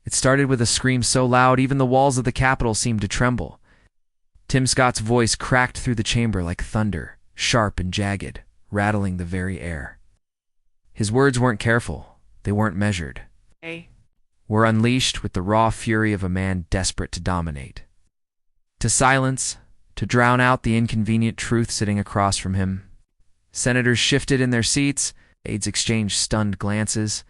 It started with a scream so loud even the walls of the Capitol seemed to tremble. Tim Scott's voice cracked through the chamber like thunder, sharp and jagged, rattling the very air. His words weren't careful. They weren't measured. They were unleashed with the raw fury of a man desperate to dominate. To silence, to drown out the inconvenient truth sitting across from him. Senators shifted in their seats, aides exchanged stunned glances.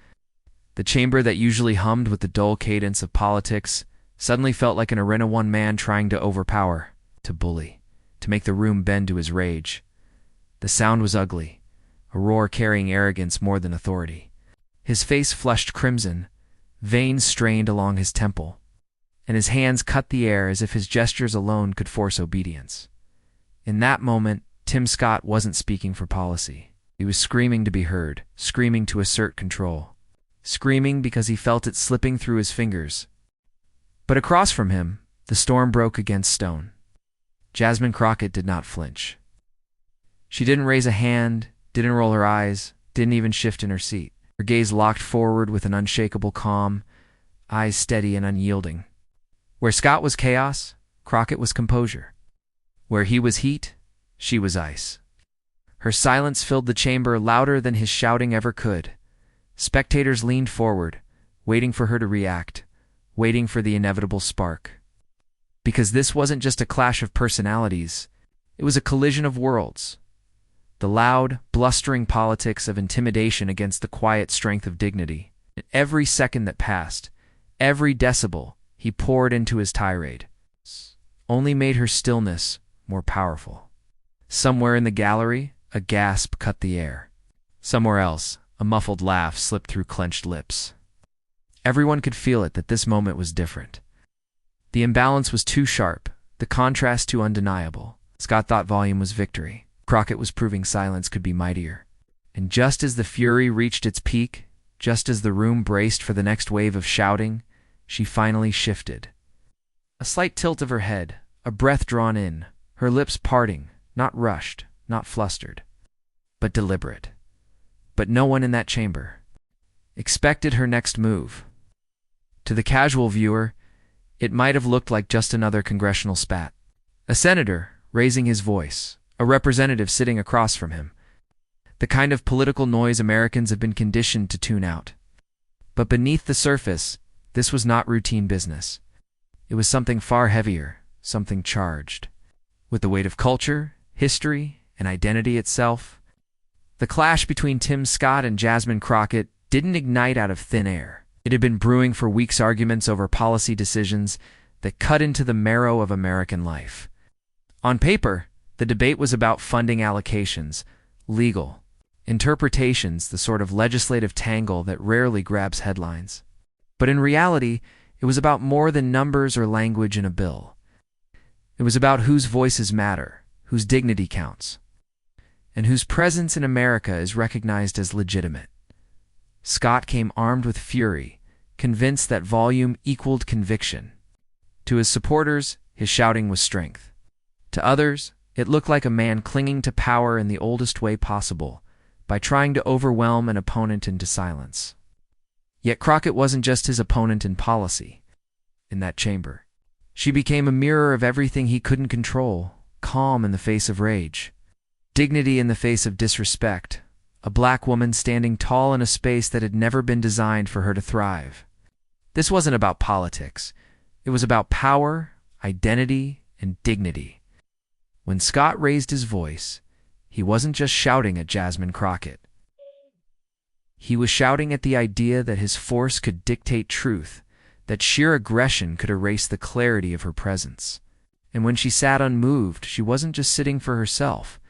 The chamber that usually hummed with the dull cadence of politics suddenly felt like an arena, one man trying to overpower, to bully, to make the room bend to his rage. The sound was ugly, a roar carrying arrogance more than authority. His face flushed crimson, veins strained along his temple, and his hands cut the air as if his gestures alone could force obedience. In that moment, Tim Scott wasn't speaking for policy. He was screaming to be heard, screaming to assert control, screaming because he felt it slipping through his fingers. But across from him, the storm broke against stone. Jasmine Crockett did not flinch. She didn't raise a hand, didn't roll her eyes, didn't even shift in her seat. Her gaze locked forward with an unshakable calm, eyes steady and unyielding. Where Scott was chaos, Crockett was composure. Where he was heat, she was ice. Her silence filled the chamber louder than his shouting ever could. Spectators leaned forward, waiting for her to react, waiting for the inevitable spark. Because this wasn't just a clash of personalities, it was a collision of worlds. The loud, blustering politics of intimidation against the quiet strength of dignity. And every second that passed, every decibel he poured into his tirade, only made her stillness more powerful. Somewhere in the gallery, a gasp cut the air. Somewhere else, a muffled laugh slipped through clenched lips. Everyone could feel it that this moment was different. The imbalance was too sharp, the contrast too undeniable. Scott thought volume was victory. Crockett was proving silence could be mightier. And just as the fury reached its peak, just as the room braced for the next wave of shouting, she finally shifted. A slight tilt of her head, a breath drawn in, her lips parting, not rushed, not flustered, but deliberate. But no one in that chamber expected her next move. To the casual viewer, it might have looked like just another congressional spat. A senator raising his voice, a representative sitting across from him. The kind of political noise Americans have been conditioned to tune out. But beneath the surface, this was not routine business. It was something far heavier, something charged. With the weight of culture, history, and identity itself. The clash between Tim Scott and Jasmine Crockett didn't ignite out of thin air. It had been brewing for weeks, arguments over policy decisions that cut into the marrow of American life. On paper, the debate was about funding allocations, legal interpretations, the sort of legislative tangle that rarely grabs headlines. But in reality, it was about more than numbers or language in a bill. It was about whose voices matter, whose dignity counts, and whose presence in America is recognized as legitimate. Scott came armed with fury, convinced that volume equaled conviction. To his supporters, his shouting was strength. To others, it looked like a man clinging to power in the oldest way possible, by trying to overwhelm an opponent into silence. Yet Crockett wasn't just his opponent in policy. In that chamber, she became a mirror of everything he couldn't control, calm in the face of rage, dignity in the face of disrespect, a black woman standing tall in a space that had never been designed for her to thrive. This wasn't about politics. It was about power, identity, and dignity. When Scott raised his voice, he wasn't just shouting at Jasmine Crockett. He was shouting at the idea that his force could dictate truth, that sheer aggression could erase the clarity of her presence. And when she sat unmoved, she wasn't just sitting for herself.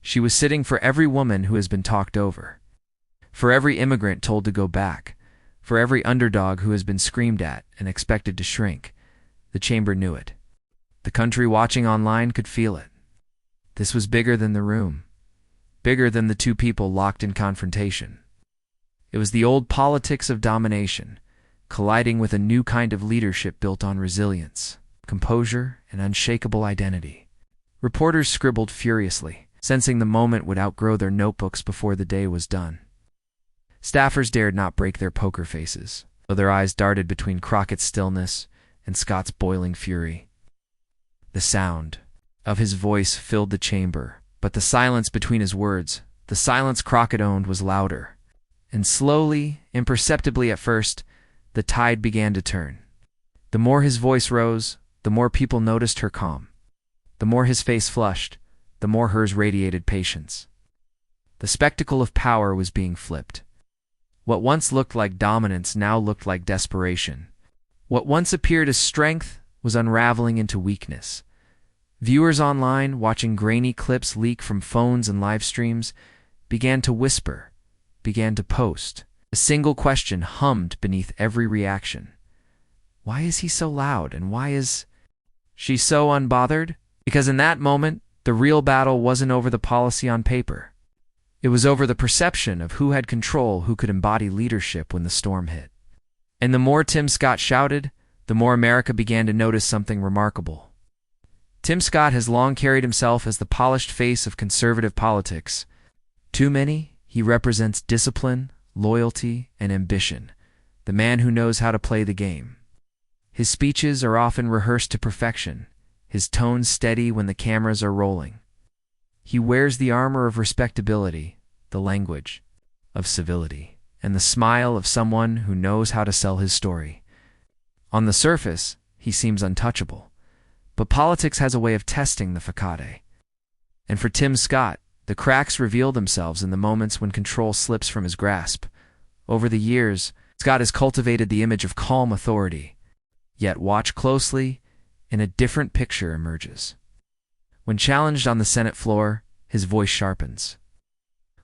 She was sitting for every woman who has been talked over, for every immigrant told to go back, for every underdog who has been screamed at and expected to shrink. The chamber knew it. The country watching online could feel it. This was bigger than the room, bigger than the two people locked in confrontation. It was the old politics of domination, colliding with a new kind of leadership built on resilience, composure, and unshakable identity. Reporters scribbled furiously, sensing the moment would outgrow their notebooks before the day was done. Staffers dared not break their poker faces. though their eyes darted between Crockett's stillness and Scott's boiling fury. The sound of his voice filled the chamber, but the silence between his words, the silence Crockett owned, was louder. And slowly, imperceptibly at first, the tide began to turn. The more his voice rose, the more people noticed her calm. The more his face flushed, the more hers radiated patience. The spectacle of power was being flipped. What once looked like dominance now looked like desperation. What once appeared as strength was unraveling into weakness. Viewers online, watching grainy clips leak from phones and live streams, began to whisper, began to post. A single question hummed beneath every reaction. Why is he so loud, and why is she so unbothered? Because in that moment, the real battle wasn't over the policy on paper. It was over the perception of who had control, who could embody leadership when the storm hit. And the more Tim Scott shouted, the more America began to notice something remarkable. Tim Scott has long carried himself as the polished face of conservative politics. To many, he represents discipline, loyalty, and ambition, the man who knows how to play the game. His speeches are often rehearsed to perfection, his tone steady when the cameras are rolling. He wears the armor of respectability, the language of civility, and the smile of someone who knows how to sell his story. On the surface, he seems untouchable, but politics has a way of testing the facade. And for Tim Scott, the cracks reveal themselves in the moments when control slips from his grasp. Over the years, Scott has cultivated the image of calm authority. Yet watch closely, and a different picture emerges. When challenged on the Senate floor, his voice sharpens.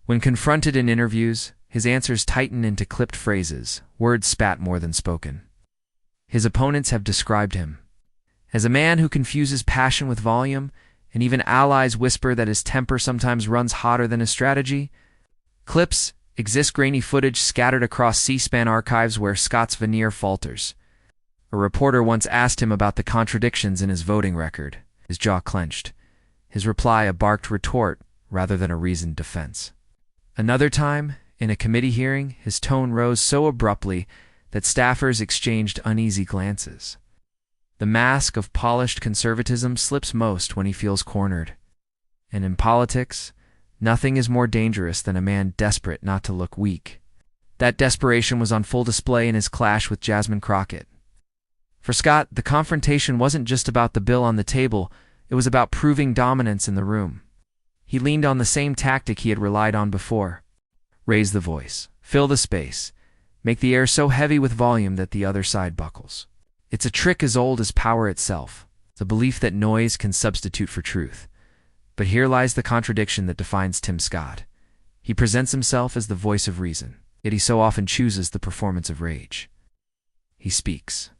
When confronted in interviews, his answers tighten into clipped phrases, words spat more than spoken. His opponents have described him as a man who confuses passion with volume, and even allies whisper that his temper sometimes runs hotter than his strategy. Clips exist, grainy footage scattered across C-SPAN archives where Scott's veneer falters. A reporter once asked him about the contradictions in his voting record. His jaw clenched. His reply a barked retort rather than a reasoned defense. Another time, in a committee hearing, his tone rose so abruptly that staffers exchanged uneasy glances. The mask of polished conservatism slips most when he feels cornered. And in politics, nothing is more dangerous than a man desperate not to look weak. That desperation was on full display in his clash with Jasmine Crockett. For Scott, the confrontation wasn't just about the bill on the table, it was about proving dominance in the room. He leaned on the same tactic he had relied on before. Raise the voice, fill the space, make the air so heavy with volume that the other side buckles. It's a trick as old as power itself, the belief that noise can substitute for truth. But here lies the contradiction that defines Tim Scott. He presents himself as the voice of reason, yet he so often chooses the performance of rage. He speaks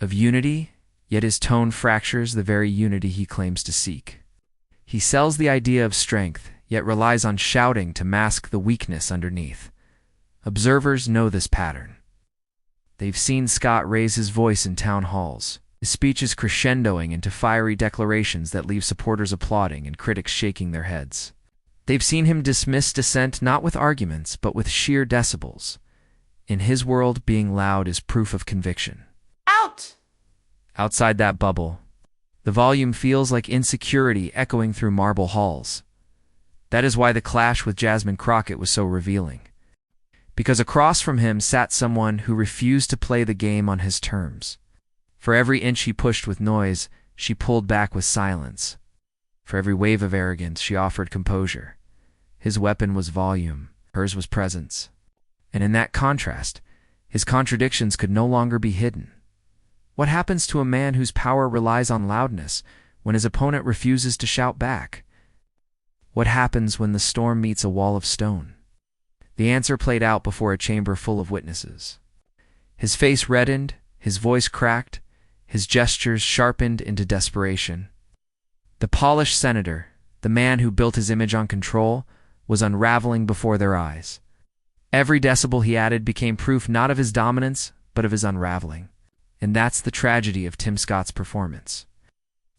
of unity, yet his tone fractures the very unity he claims to seek. He sells the idea of strength, yet relies on shouting to mask the weakness underneath. Observers know this pattern. They've seen Scott raise his voice in town halls, his speeches crescendoing into fiery declarations that leave supporters applauding and critics shaking their heads. They've seen him dismiss dissent not with arguments, but with sheer decibels. In his world, being loud is proof of conviction. Out! Outside that bubble, the volume feels like insecurity echoing through marble halls. That is why the clash with Jasmine Crockett was so revealing. Because across from him sat someone who refused to play the game on his terms. For every inch he pushed with noise, she pulled back with silence. For every wave of arrogance, she offered composure. His weapon was volume, hers was presence. And in that contrast, his contradictions could no longer be hidden. What happens to a man whose power relies on loudness when his opponent refuses to shout back? What happens when the storm meets a wall of stone? The answer played out before a chamber full of witnesses. His face reddened, his voice cracked, his gestures sharpened into desperation. The polished senator, the man who built his image on control, was unraveling before their eyes. Every decibel he added became proof not of his dominance, but of his unraveling. And that's the tragedy of Tim Scott's performance.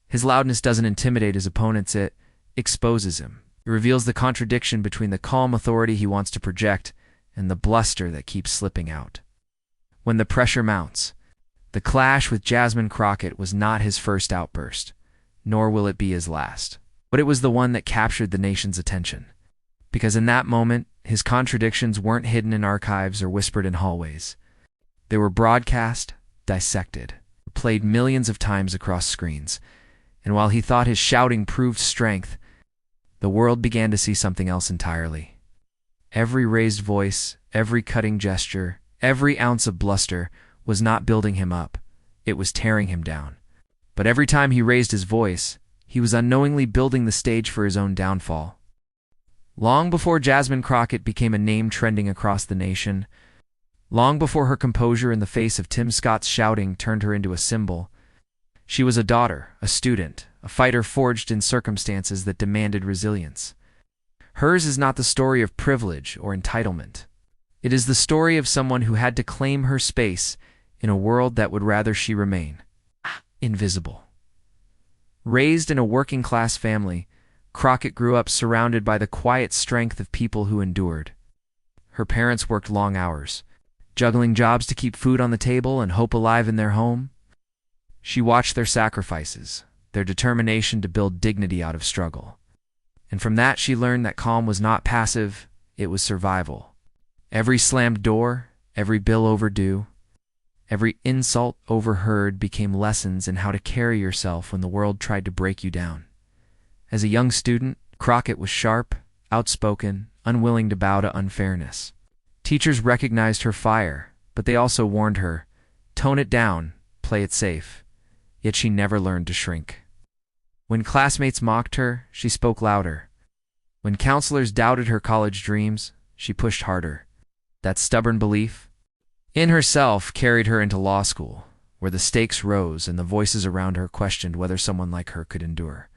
His loudness doesn't intimidate his opponents, it exposes him. It reveals the contradiction between the calm authority he wants to project and the bluster that keeps slipping out. When the pressure mounts, the clash with Jasmine Crockett was not his first outburst, nor will it be his last. But it was the one that captured the nation's attention. Because in that moment, his contradictions weren't hidden in archives or whispered in hallways. They were broadcast, dissected, played millions of times across screens. And while he thought his shouting proved strength, the world began to see something else entirely. Every raised voice, every cutting gesture, every ounce of bluster was not building him up. It was tearing him down. But every time he raised his voice, he was unknowingly building the stage for his own downfall. Long before Jasmine Crockett became a name trending across the nation, long before her composure in the face of Tim Scott's shouting turned her into a symbol, she was a daughter, a student, a fighter forged in circumstances that demanded resilience. Hers is not the story of privilege or entitlement. It is the story of someone who had to claim her space in a world that would rather she remain invisible. Raised in a working-class family, Crockett grew up surrounded by the quiet strength of people who endured. Her parents worked long hours, juggling jobs to keep food on the table and hope alive in their home. She watched their sacrifices, their determination to build dignity out of struggle. And from that she learned that calm was not passive, it was survival. Every slammed door, every bill overdue, every insult overheard became lessons in how to carry yourself when the world tried to break you down. As a young student, Crockett was sharp, outspoken, unwilling to bow to unfairness. Teachers recognized her fire, but they also warned her, tone it down, play it safe. Yet she never learned to shrink. When classmates mocked her, she spoke louder. When counselors doubted her college dreams, she pushed harder. That stubborn belief in herself carried her into law school, where the stakes rose and the voices around her questioned whether someone like her could endure.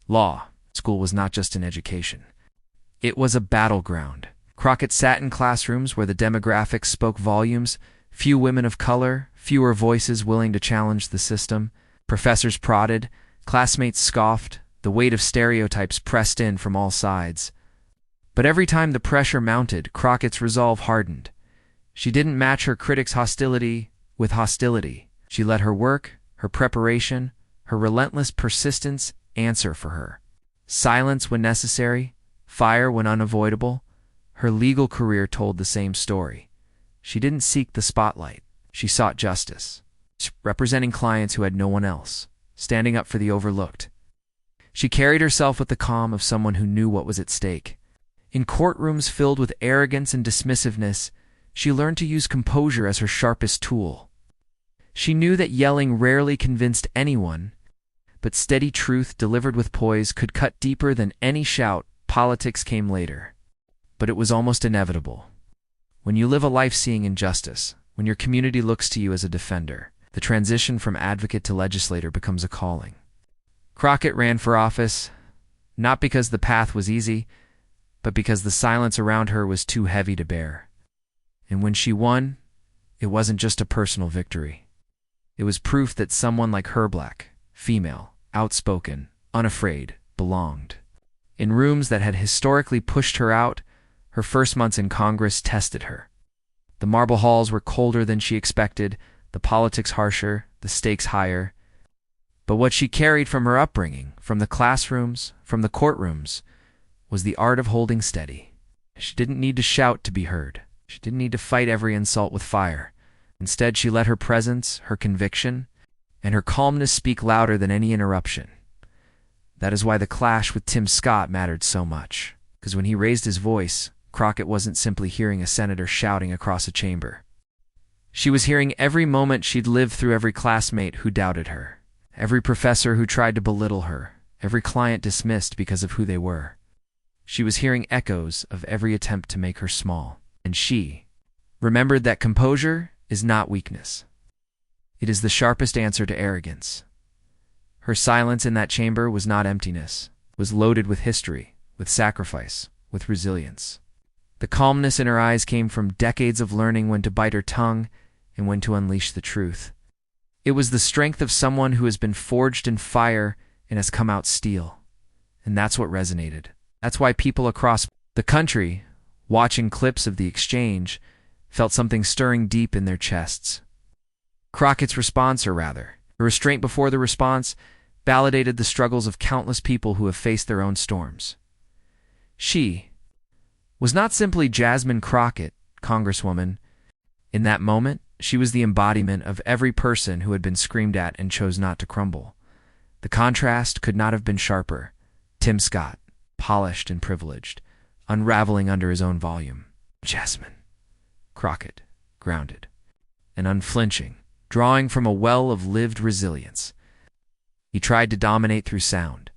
Law school was not just an education. It was a battleground. Crockett sat in classrooms where the demographics spoke volumes, few women of color, fewer voices willing to challenge the system. Professors prodded, classmates scoffed, the weight of stereotypes pressed in from all sides. But every time the pressure mounted, Crockett's resolve hardened. She didn't match her critics' hostility with hostility. She let her work, her preparation, her relentless persistence answer for her. Silence when necessary, fire when unavoidable. Her legal career told the same story. She didn't seek the spotlight. She sought justice, representing clients who had no one else, standing up for the overlooked. She carried herself with the calm of someone who knew what was at stake. In courtrooms filled with arrogance and dismissiveness, she learned to use composure as her sharpest tool. She knew that yelling rarely convinced anyone, but steady truth delivered with poise could cut deeper than any shout. Politics came later. But it was almost inevitable. When you live a life seeing injustice, when your community looks to you as a defender, the transition from advocate to legislator becomes a calling. Crockett ran for office, not because the path was easy, but because the silence around her was too heavy to bear. And when she won, it wasn't just a personal victory. It was proof that someone like her, black, female, outspoken, unafraid, belonged. In rooms that had historically pushed her out, her first months in Congress tested her. The marble halls were colder than she expected, the politics harsher, the stakes higher. But what she carried from her upbringing, from the classrooms, from the courtrooms, was the art of holding steady. She didn't need to shout to be heard. She didn't need to fight every insult with fire. Instead, she let her presence, her conviction, and her calmness speak louder than any interruption. That is why the clash with Tim Scott mattered so much. Because when he raised his voice, Crockett wasn't simply hearing a senator shouting across a chamber. She was hearing every moment she'd lived through, every classmate who doubted her, every professor who tried to belittle her, every client dismissed because of who they were. She was hearing echoes of every attempt to make her small. And she remembered that composure is not weakness. It is the sharpest answer to arrogance. Her silence in that chamber was not emptiness. It was loaded with history, with sacrifice, with resilience. The calmness in her eyes came from decades of learning when to bite her tongue and when to unleash the truth. It was the strength of someone who has been forged in fire and has come out steel. And that's what resonated. That's why people across the country, watching clips of the exchange, felt something stirring deep in their chests. Crockett's response, or rather, the restraint before the response, validated the struggles of countless people who have faced their own storms. She was not simply Jasmine Crockett, Congresswoman. In that moment, she was the embodiment of every person who had been screamed at and chose not to crumble. The contrast could not have been sharper. Tim Scott, polished and privileged, unraveling under his own volume. Jasmine Crockett, grounded and unflinching, drawing from a well of lived resilience. He tried to dominate through sound.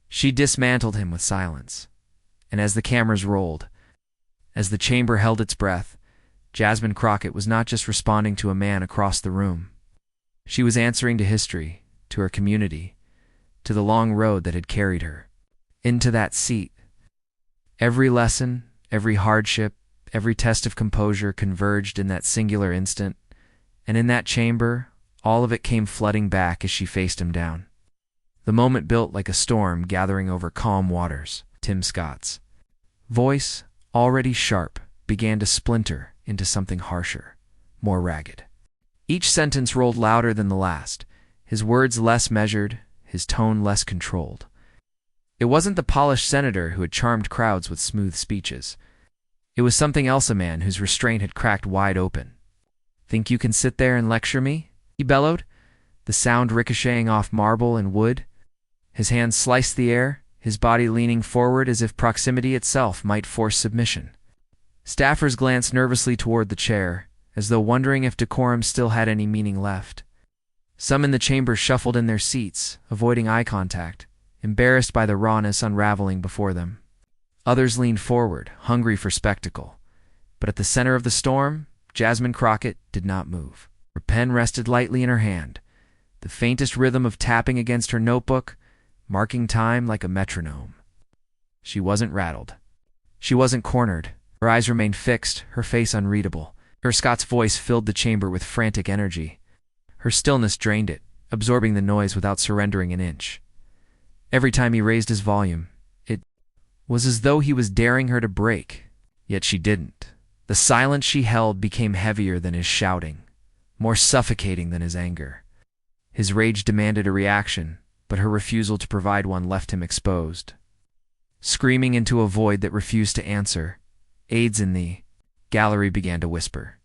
She dismantled him with silence. And as the cameras rolled, as the chamber held its breath, Jasmine Crockett was not just responding to a man across the room. She was answering to history, to her community, to the long road that had carried her into that seat. Every lesson, every hardship, every test of composure converged in that singular instant, and in that chamber, all of it came flooding back as she faced him down. The moment built like a storm gathering over calm waters. Tim Scott's voice, already sharp, began to splinter into something harsher, more ragged. Each sentence rolled louder than the last, his words less measured, his tone less controlled. It wasn't the polished senator who had charmed crowds with smooth speeches. It was something else, a man whose restraint had cracked wide open. "Think you can sit there and lecture me?" he bellowed, the sound ricocheting off marble and wood. His hands sliced the air, his body leaning forward as if proximity itself might force submission. Staffers glanced nervously toward the chair, as though wondering if decorum still had any meaning left. Some in the chamber shuffled in their seats, avoiding eye contact, embarrassed by the rawness unraveling before them. Others leaned forward, hungry for spectacle. But at the center of the storm, Jasmine Crockett did not move. Her pen rested lightly in her hand, the faintest rhythm of tapping against her notebook, marking time like a metronome. She wasn't rattled. She wasn't cornered. Her eyes remained fixed, her face unreadable. Scott's voice filled the chamber with frantic energy. Her stillness drained it, absorbing the noise without surrendering an inch. Every time he raised his volume, it was as though he was daring her to break, yet she didn't. The silence she held became heavier than his shouting, more suffocating than his anger. His rage demanded a reaction, but her refusal to provide one left him exposed. Screaming into a void that refused to answer, aides in the gallery began to whisper.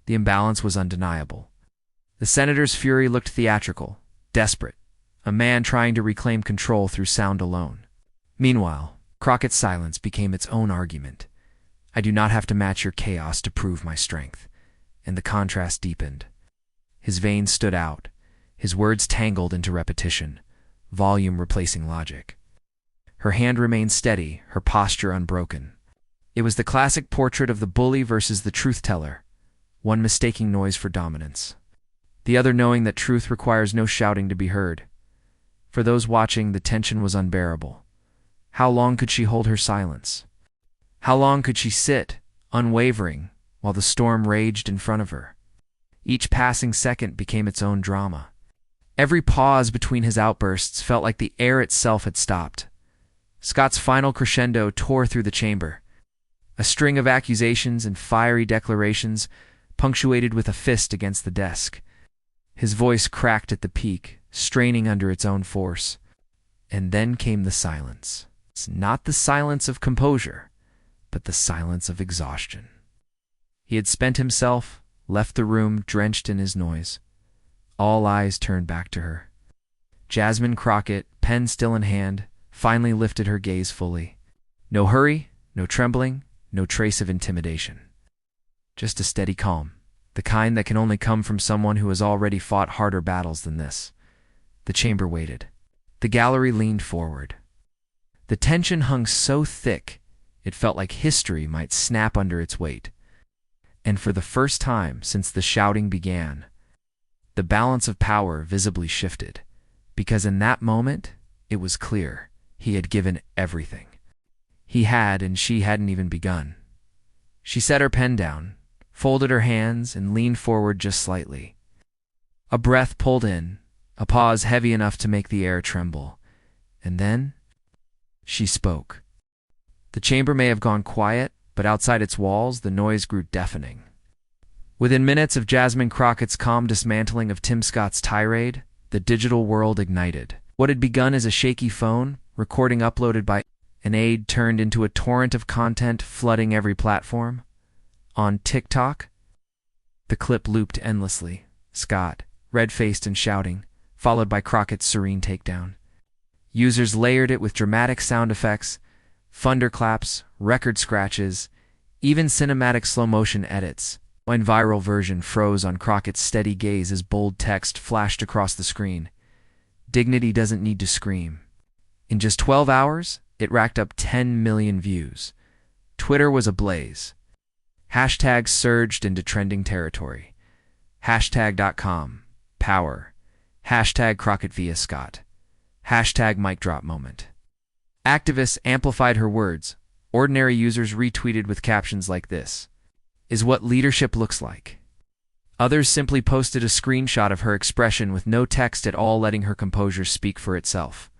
The imbalance was undeniable. The senator's fury looked theatrical, desperate, a man trying to reclaim control through sound alone. Meanwhile, Crockett's silence became its own argument. "I do not have to match your chaos to prove my strength," and the contrast deepened. His veins stood out, his words tangled into repetition, volume replacing logic. Her hand remained steady, her posture unbroken. It was the classic portrait of the bully versus the truth-teller, one mistaking noise for dominance, the other knowing that truth requires no shouting to be heard. For those watching, the tension was unbearable. How long could she hold her silence? How long could she sit, unwavering, while the storm raged in front of her? Each passing second became its own drama. Every pause between his outbursts felt like the air itself had stopped. Scott's final crescendo tore through the chamber, a string of accusations and fiery declarations punctuated with a fist against the desk. His voice cracked at the peak, straining under its own force. And then came the silence. It's not the silence of composure, but the silence of exhaustion. He had spent himself, left the room drenched in his noise. All eyes turned back to her. Jasmine Crockett, pen still in hand, finally lifted her gaze fully. No hurry, no trembling, no trace of intimidation. Just a steady calm, the kind that can only come from someone who has already fought harder battles than this. The chamber waited. The gallery leaned forward. The tension hung so thick, it felt like history might snap under its weight. And for the first time since the shouting began, the balance of power visibly shifted, because in that moment, it was clear he had given everything. He had, and she hadn't even begun. She set her pen down, folded her hands, and leaned forward just slightly. A breath pulled in, a pause heavy enough to make the air tremble. And then, she spoke. The chamber may have gone quiet, but outside its walls, the noise grew deafening. Within minutes of Jasmine Crockett's calm dismantling of Tim Scott's tirade, the digital world ignited. What had begun as a shaky phone, recording uploaded by an aide, turned into a torrent of content flooding every platform. On TikTok, the clip looped endlessly, Scott, red-faced and shouting, followed by Crockett's serene takedown. Users layered it with dramatic sound effects, thunderclaps, record scratches, even cinematic slow-motion edits. One viral version froze on Crockett's steady gaze as bold text flashed across the screen. Dignity doesn't need to scream. In just 12 hours, it racked up 10 million views. Twitter was ablaze. Hashtags surged into trending territory. Hashtag.com, power. Hashtag Crockett via Scott. Hashtag mic drop moment. Activists amplified her words. Ordinary users retweeted with captions like this: "Is what leadership looks like." Others simply posted a screenshot of her expression with no text at all, letting her composure speak for itself.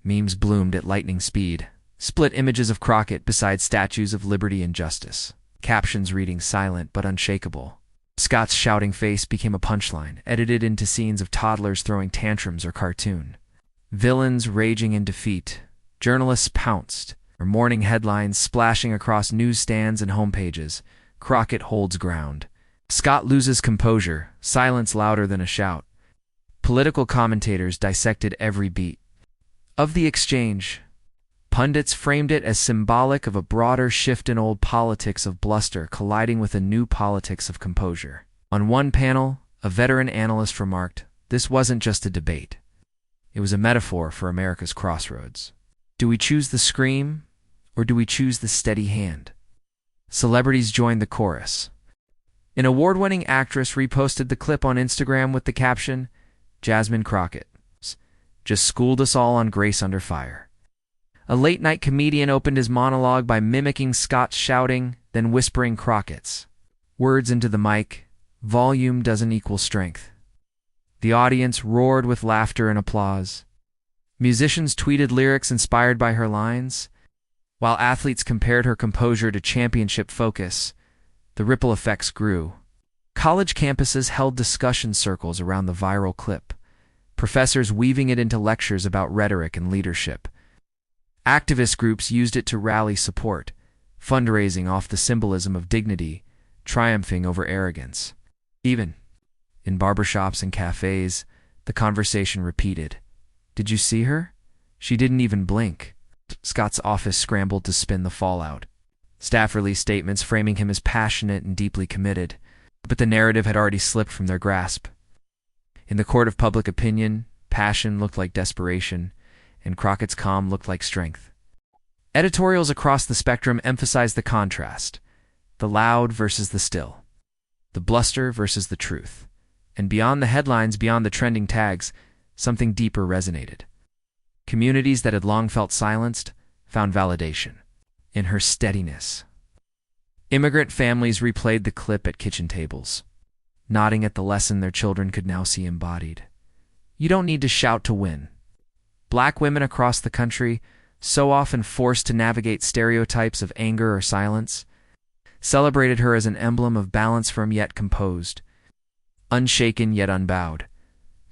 Memes bloomed at lightning speed. Split images of Crockett beside statues of liberty and justice. Captions reading silent but unshakable. Scott's shouting face became a punchline, edited into scenes of toddlers throwing tantrums or cartoon. Villains raging in defeat. Journalists pounced. Or morning headlines splashing across newsstands and homepages. Crockett holds ground. Scott loses composure, silence louder than a shout. Political commentators dissected every beat of the exchange. Pundits framed it as symbolic of a broader shift in old politics of bluster colliding with a new politics of composure. On one panel, a veteran analyst remarked, "This wasn't just a debate. It was a metaphor for America's crossroads. Do we choose the scream, or do we choose the steady hand?" Celebrities joined the chorus. An award-winning actress reposted the clip on Instagram with the caption, "Jasmine Crockett just schooled us all on Grace Under Fire." A late-night comedian opened his monologue by mimicking Scott's shouting, then whispering Crockett's words into the mic. Volume doesn't equal strength. The audience roared with laughter and applause. Musicians tweeted lyrics inspired by her lines, while athletes compared her composure to championship focus. The ripple effects grew. College campuses held discussion circles around the viral clip, professors weaving it into lectures about rhetoric and leadership. Activist groups used it to rally support, fundraising off the symbolism of dignity, triumphing over arrogance. Even in barbershops and cafes, the conversation repeated. "Did you see her? She didn't even blink." Scott's office scrambled to spin the fallout. Staff released statements framing him as passionate and deeply committed, but the narrative had already slipped from their grasp. In the court of public opinion, passion looked like desperation, and Crockett's calm looked like strength. Editorials across the spectrum emphasized the contrast, the loud versus the still, the bluster versus the truth. And beyond the headlines, beyond the trending tags, something deeper resonated. Communities that had long felt silenced found validation in her steadiness. Immigrant families replayed the clip at kitchen tables, nodding at the lesson their children could now see embodied. You don't need to shout to win. Black women across the country, so often forced to navigate stereotypes of anger or silence, celebrated her as an emblem of balance, firm yet composed, unshaken yet unbowed.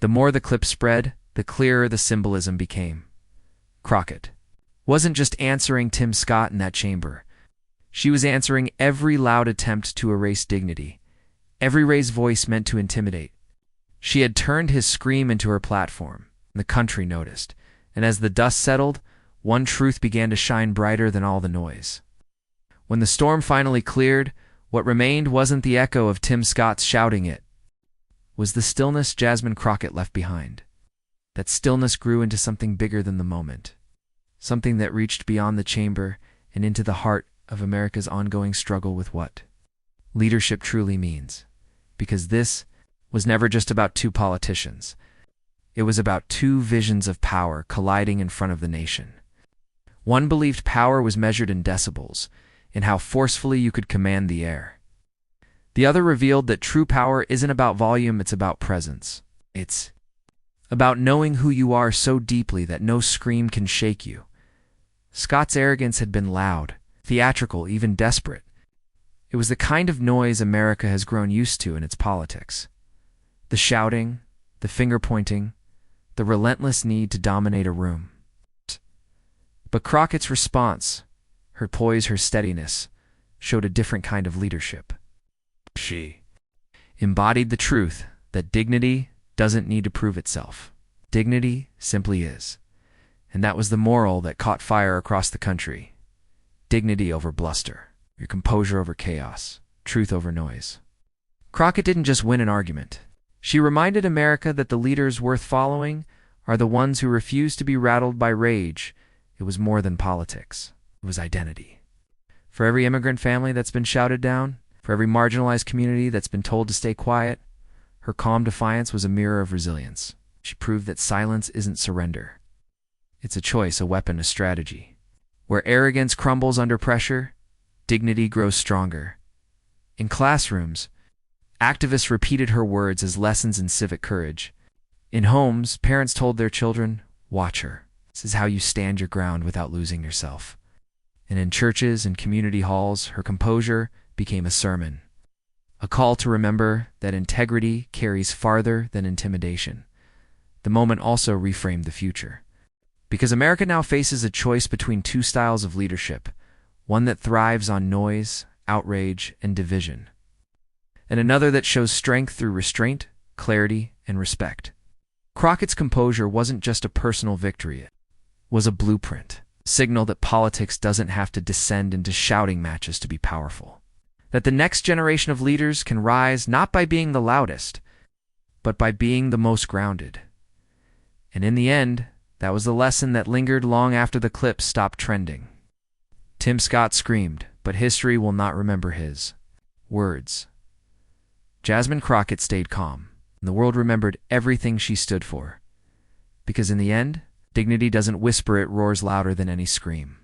The more the clip spread, the clearer the symbolism became. Crockett wasn't just answering Tim Scott in that chamber. She was answering every loud attempt to erase dignity, every raised voice meant to intimidate. She had turned his scream into her platform. The country noticed, and as the dust settled, one truth began to shine brighter than all the noise. When the storm finally cleared, what remained wasn't the echo of Tim Scott's shouting, it was the stillness Jasmine Crockett left behind. That stillness grew into something bigger than the moment, something that reached beyond the chamber and into the heart of America's ongoing struggle with what leadership truly means. Because this was never just about two politicians. It was about two visions of power colliding in front of the nation. One believed power was measured in decibels, in how forcefully you could command the air. The other revealed that true power isn't about volume, it's about presence. It's about knowing who you are so deeply that no scream can shake you. Scott's arrogance had been loud, theatrical, even desperate. It was the kind of noise America has grown used to in its politics. The shouting, the finger-pointing, the relentless need to dominate a room. But Crockett's response, her poise, her steadiness, showed a different kind of leadership. She embodied the truth that dignity doesn't need to prove itself. Dignity simply is. And that was the moral that caught fire across the country. Dignity over bluster, your composure over chaos, truth over noise. Crockett didn't just win an argument. She reminded America that the leaders worth following are the ones who refuse to be rattled by rage. It was more than politics. It was identity. For every immigrant family that's been shouted down, for every marginalized community that's been told to stay quiet, her calm defiance was a mirror of resilience. She proved that silence isn't surrender. It's a choice, a weapon, a strategy. Where arrogance crumbles under pressure, dignity grows stronger. In classrooms, activists repeated her words as lessons in civic courage. In homes, parents told their children, "Watch her. This is how you stand your ground without losing yourself." And in churches and community halls, her composure became a sermon. A call to remember that integrity carries farther than intimidation. The moment also reframed the future. Because America now faces a choice between two styles of leadership, one that thrives on noise, outrage, and division, and another that shows strength through restraint, clarity, and respect. Crockett's composure wasn't just a personal victory, it was a blueprint, a signal that politics doesn't have to descend into shouting matches to be powerful. That the next generation of leaders can rise not by being the loudest, but by being the most grounded. And in the end, that was the lesson that lingered long after the clip stopped trending. Tim Scott screamed, but history will not remember his words. Jasmine Crockett stayed calm, and the world remembered everything she stood for. Because in the end, dignity doesn't whisper, it roars louder than any scream.